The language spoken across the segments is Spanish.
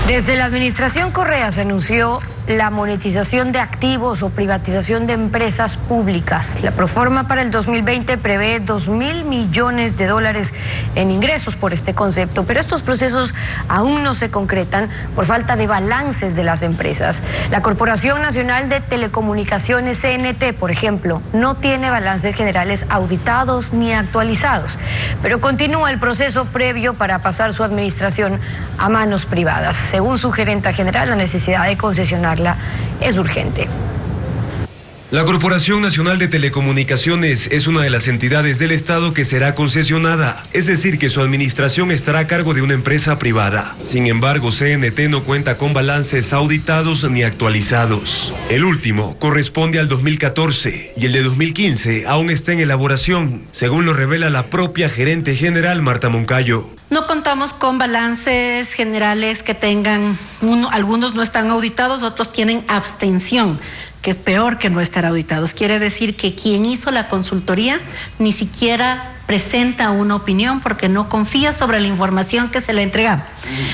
Desde la administración Correa se anunció la monetización de activos o privatización de empresas públicas. La proforma para el 2020 prevé $2.000 millones en ingresos por este concepto, pero estos procesos aún no se concretan por falta de balances de las empresas. La Corporación Nacional de Telecomunicaciones, CNT, por ejemplo, no tiene balances generales auditados ni actualizados, pero continúa el proceso previo para pasar su administración a manos privadas. Según su gerenta general, la necesidad de concesionarla es urgente. La Corporación Nacional de Telecomunicaciones es una de las entidades del Estado que será concesionada, es decir, que su administración estará a cargo de una empresa privada. Sin embargo, CNT no cuenta con balances auditados ni actualizados. El último corresponde al 2014 y el de 2015 aún está en elaboración, según lo revela la propia gerente general Marta Moncayo. No contamos con balances generales que tengan, algunos no están auditados, otros tienen abstención, que es peor que no estar auditados. Quiere decir que quien hizo la consultoría ni siquiera presenta una opinión porque no confía sobre la información que se le ha entregado.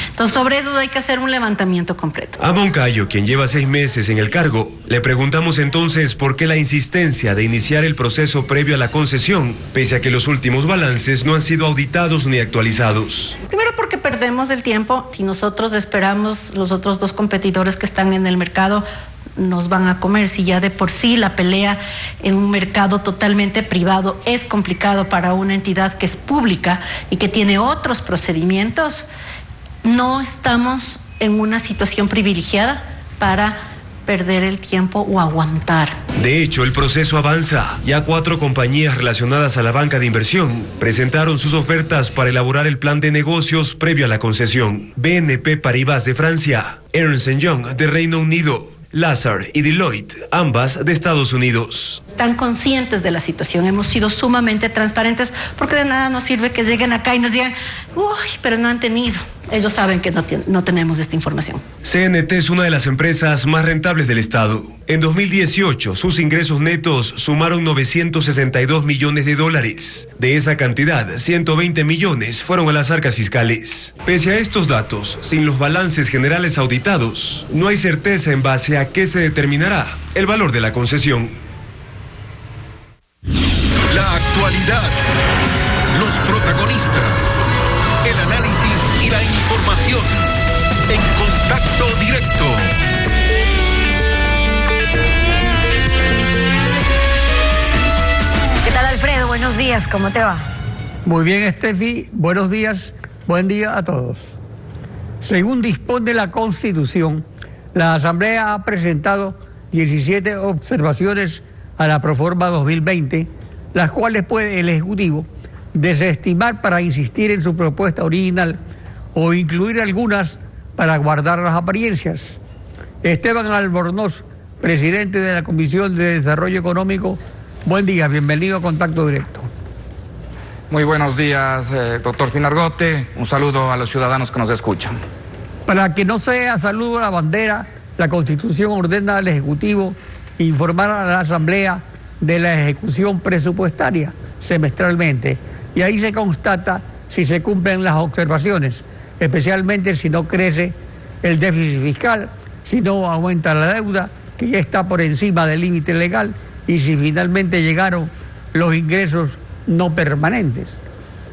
Entonces, sobre eso hay que hacer un levantamiento completo. A Moncayo, quien lleva 6 meses en el cargo, le preguntamos entonces por qué la insistencia de iniciar el proceso previo a la concesión, pese a que los últimos balances no han sido auditados ni actualizados. Primero porque perdemos el tiempo. Si nosotros esperamos, los otros 2 competidores que están en el mercado nos van a comer. Si ya de por sí la pelea en un mercado totalmente privado es complicado para una entidad que es pública y que tiene otros procedimientos, no estamos en una situación privilegiada para perder el tiempo o aguantar. De hecho, el proceso avanza. Ya 4 compañías relacionadas a la banca de inversión presentaron sus ofertas para elaborar el plan de negocios previo a la concesión. BNP Paribas de Francia, Ernst & Young de Reino Unido, Lazard y Deloitte, ambas de Estados Unidos. Están conscientes de la situación, hemos sido sumamente transparentes porque de nada nos sirve que lleguen acá y nos digan, uy, pero no han tenido. Ellos saben que no tenemos esta información. CNT es una de las empresas más rentables del Estado. En 2018, sus ingresos netos sumaron $962 millones. De esa cantidad, 120 millones fueron a las arcas fiscales. Pese a estos datos, sin los balances generales auditados, no hay certeza en base a qué se determinará el valor de la concesión. La actualidad, los protagonistas, el análisis y la información en Contacto Directo. ¿Qué tal, Alfredo? Buenos días, ¿cómo te va? Muy bien, Steffi, buenos días, buen día a todos. Según dispone la Constitución, la Asamblea ha presentado 17 observaciones a la Proforma 2020, las cuales puede el Ejecutivo desestimar para insistir en su propuesta original o incluir algunas para guardar las apariencias. Esteban Albornoz, presidente de la Comisión de Desarrollo Económico, buen día, bienvenido a Contacto Directo. Muy buenos días, doctor Pinargote, un saludo a los ciudadanos que nos escuchan. Para que no sea saludo a la bandera, la Constitución ordena al Ejecutivo informar a la Asamblea de la ejecución presupuestaria semestralmente, y ahí se constata si se cumplen las observaciones, especialmente si no crece el déficit fiscal, si no aumenta la deuda, que ya está por encima del límite legal, y si finalmente llegaron los ingresos no permanentes.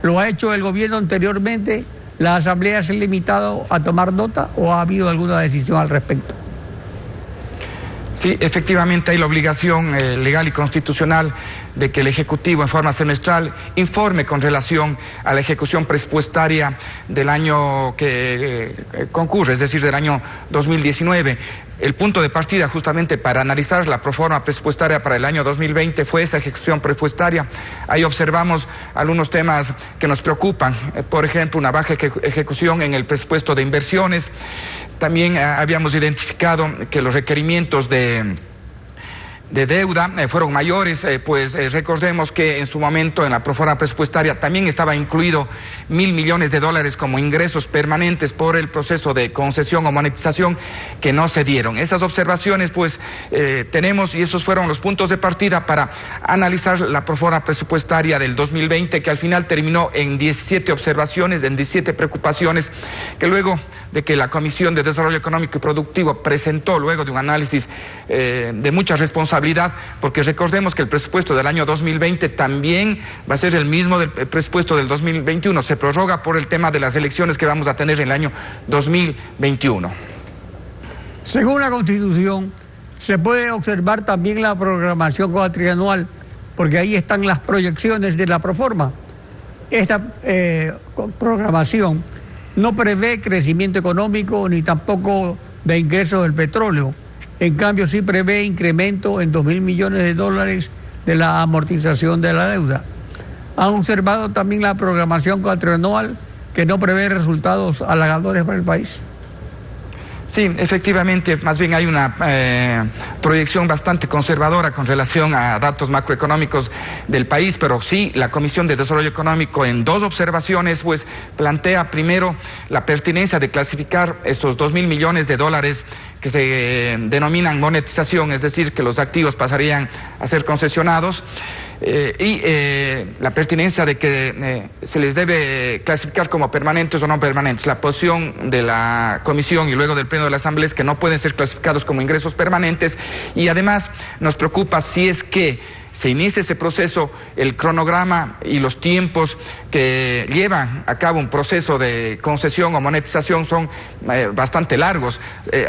¿Lo ha hecho el gobierno anteriormente? ¿La Asamblea se ha limitado a tomar nota o ha habido alguna decisión al respecto? Sí, efectivamente hay la obligación legal y constitucional de que el Ejecutivo en forma semestral informe con relación a la ejecución presupuestaria del año que concurre, es decir, del año 2019. El punto de partida justamente para analizar la proforma presupuestaria para el año 2020 fue esa ejecución presupuestaria. Ahí observamos algunos temas que nos preocupan, por ejemplo, una baja ejecución en el presupuesto de inversiones. También habíamos identificado que los requerimientos de deuda fueron mayores, pues recordemos que en su momento en la proforma presupuestaria también estaba incluido $1.000 millones como ingresos permanentes por el proceso de concesión o monetización que no se dieron. Esas observaciones pues tenemos, y esos fueron los puntos de partida para analizar la proforma presupuestaria del 2020, que al final terminó en 17 observaciones, en 17 preocupaciones, que luego de que la Comisión de Desarrollo Económico y Productivo presentó luego de un análisis de mucha responsabilidad, porque recordemos que el presupuesto del año 2020 también va a ser el mismo del presupuesto del 2021, se prorroga por el tema de las elecciones que vamos a tener en el año 2021. Según la Constitución, se puede observar también la programación cuatrianual, porque ahí están las proyecciones de la proforma. Esta programación no prevé crecimiento económico ni tampoco de ingresos del petróleo. En cambio, sí prevé incremento en 2.000 millones de dólares de la amortización de la deuda. Han observado también la programación cuatrianual que no prevé resultados halagadores para el país. Sí, efectivamente, más bien hay una proyección bastante conservadora con relación a datos macroeconómicos del país, pero sí, la Comisión de Desarrollo Económico en 2 observaciones, pues, plantea primero la pertinencia de clasificar estos 2.000 millones de dólares que se denominan monetización, es decir, que los activos pasarían a ser concesionados. La pertinencia de que se les debe clasificar como permanentes o no permanentes. La posición de la Comisión y luego del Pleno de la Asamblea es que no pueden ser clasificados como ingresos permanentes, y además nos preocupa si es que se inicia ese proceso, el cronograma y los tiempos que llevan a cabo un proceso de concesión o monetización son bastante largos.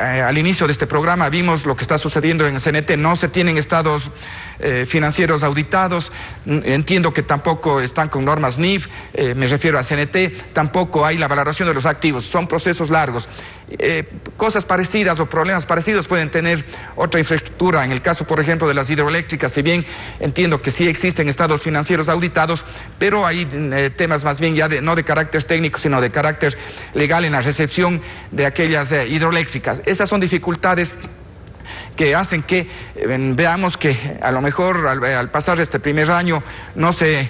Al inicio de este programa vimos lo que está sucediendo en el CNT, no se tienen estados financieros auditados, entiendo que tampoco están con normas NIF, me refiero a CNT, tampoco hay la valoración de los activos, son procesos largos. Cosas parecidas o problemas parecidos pueden tener otra infraestructura. En el caso, por ejemplo, de las hidroeléctricas, si bien entiendo que sí existen estados financieros auditados, pero hay temas más bien ya no de carácter técnico, sino de carácter legal en la recepción de aquellas hidroeléctricas. Estas son dificultades que hacen que veamos que a lo mejor al pasar este primer año no se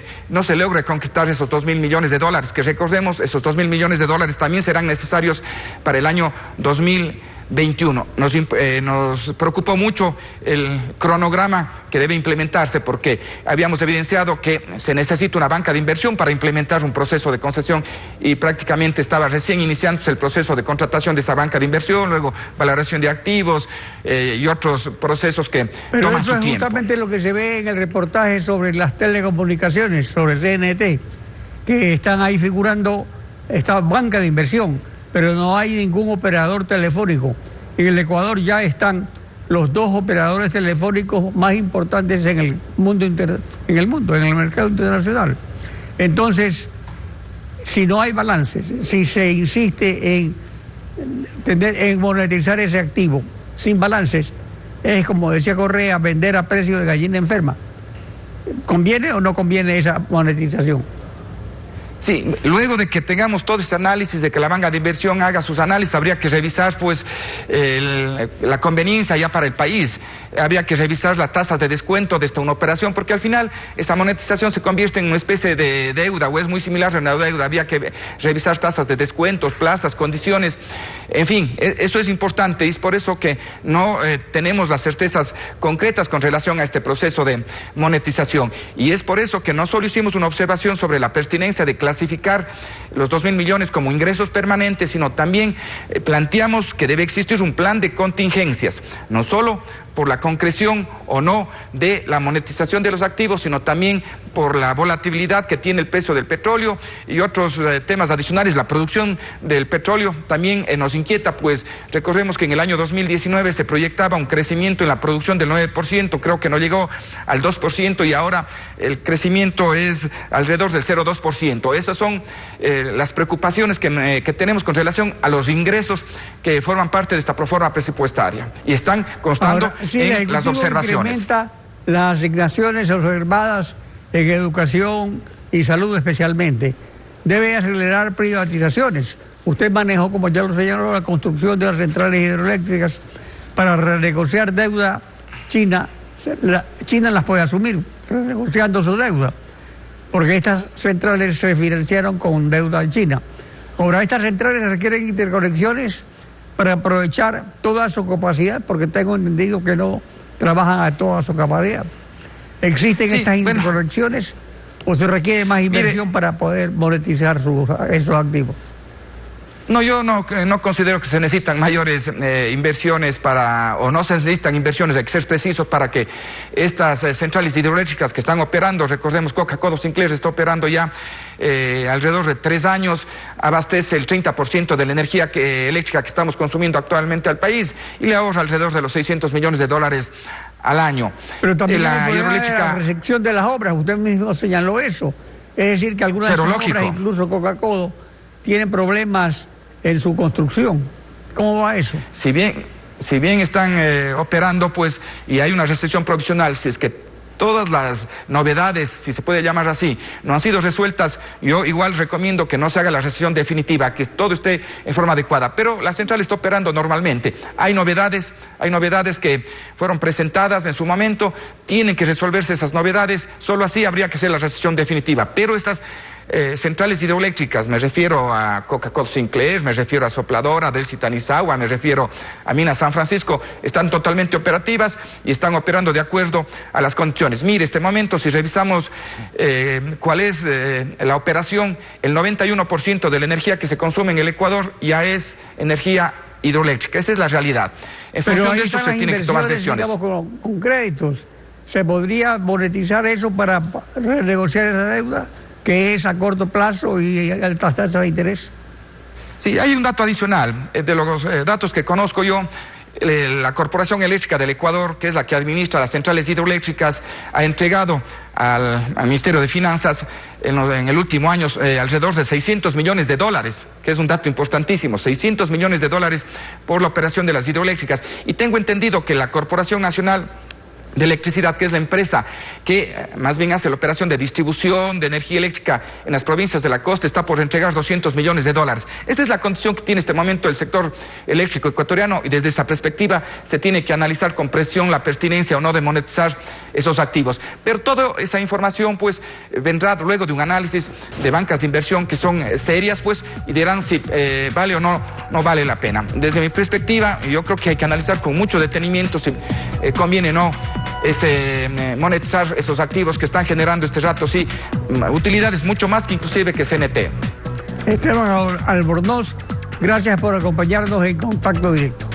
logre concretar esos 2.000 millones de dólares, que recordemos, esos 2.000 millones de dólares también serán necesarios para el año 2021. Nos preocupó mucho el cronograma que debe implementarse, porque habíamos evidenciado que se necesita una banca de inversión para implementar un proceso de concesión, y prácticamente estaba recién iniciándose el proceso de contratación de esa banca de inversión, luego valoración de activos y otros procesos que toman su tiempo. Pero eso es justamente lo que se ve en el reportaje sobre las telecomunicaciones, sobre el CNT, que están ahí figurando esta banca de inversión, pero no hay ningún operador telefónico. En el Ecuador ya están los 2 operadores telefónicos más importantes en el mercado internacional. Entonces, si no hay balances, si se insiste en monetizar ese activo sin balances, es, como decía Correa, vender a precio de gallina enferma. ¿Conviene o no conviene esa monetización? Sí, luego de que tengamos todo este análisis, de que la banca de inversión haga sus análisis, habría que revisar pues la conveniencia ya para el país. Habría que revisar las tasas de descuento de esta una operación, porque al final esa monetización se convierte en una especie de deuda, o es muy similar a una deuda. Habría que revisar tasas de descuento, plazas, condiciones, en fin, esto es importante, y es por eso que no tenemos las certezas concretas con relación a este proceso de monetización. Y es por eso que no solo hicimos una observación sobre la pertinencia de clasificar los 2.000 millones como ingresos permanentes, sino también planteamos que debe existir un plan de contingencias, no solo por la concreción o no de la monetización de los activos, sino también por la volatilidad que tiene el precio del petróleo y otros temas adicionales. La producción del petróleo también nos inquieta, pues recordemos que en el año 2019 se proyectaba un crecimiento en la producción del 9%, creo que no llegó al 2%, y ahora el crecimiento es alrededor del 0,2%. Esas son las preocupaciones que tenemos con relación a los ingresos que forman parte de esta proforma presupuestaria y están constando ahora, sí, en las observaciones. Incrementa las asignaciones observadas en educación y salud especialmente. Debe acelerar privatizaciones. Usted manejó, como ya lo señaló, la construcción de las centrales hidroeléctricas para renegociar deuda china. China las puede asumir, renegociando su deuda, porque estas centrales se financiaron con deuda de China. Ahora, estas centrales requieren interconexiones para aprovechar toda su capacidad, porque tengo entendido que no trabajan a toda su capacidad. ¿Existen estas interconexiones o se requiere más inversión para poder monetizar esos activos? No, yo no considero que se necesitan mayores inversiones o no se necesitan inversiones, hay que ser precisos para que estas centrales hidroeléctricas que están operando, recordemos Coca-Cola Sinclair está operando ya alrededor de 3 años, abastece el 30% de la energía eléctrica que estamos consumiendo actualmente al país y le ahorra alrededor de los $600 millones al año. Pero también la recepción de las obras, usted mismo señaló eso, es decir que algunas de las obras, incluso Coca-Cola, tienen problemas en su construcción. ¿Cómo va eso? Si bien están operando, pues, y hay una restricción provisional, si es que todas las novedades, si se puede llamar así, no han sido resueltas, yo igual recomiendo que no se haga la restricción definitiva, que todo esté en forma adecuada, pero la central está operando normalmente. Hay novedades que fueron presentadas en su momento, tienen que resolverse esas novedades, solo así habría que hacer la restricción definitiva, pero estas centrales hidroeléctricas, me refiero a Coca-Cola Sinclair, me refiero a Sopladora, Delcy Tanizagua, me refiero a Minas San Francisco, están totalmente operativas y están operando de acuerdo a las condiciones. Mire, este momento, si revisamos cuál es la operación, el 91% de la energía que se consume en el Ecuador ya es energía hidroeléctrica. Esa es la realidad. En función de eso se tienen que tomar decisiones. Digamos, con créditos, ¿se podría monetizar eso para renegociar esa deuda, que es a corto plazo y altas tasas de interés? Sí, hay un dato adicional. De los datos que conozco yo, la Corporación Eléctrica del Ecuador, que es la que administra las centrales hidroeléctricas, ha entregado al Ministerio de Finanzas en el último año alrededor de $600 millones, que es un dato importantísimo, $600 millones por la operación de las hidroeléctricas. Y tengo entendido que la Corporación Nacional de Electricidad, que es la empresa que más bien hace la operación de distribución de energía eléctrica en las provincias de la costa, está por entregar $200 millones. Esta es la condición que tiene este momento el sector eléctrico ecuatoriano y desde esa perspectiva se tiene que analizar con presión la pertinencia o no de monetizar esos activos. Pero toda esa información pues vendrá luego de un análisis de bancas de inversión que son serias pues y dirán si vale o no vale la pena. Desde mi perspectiva yo creo que hay que analizar con mucho detenimiento si conviene o no monetizar esos activos que están generando este rato, sí, utilidades mucho más que inclusive que CNT. Esteban Albornoz, gracias por acompañarnos en Contacto Directo.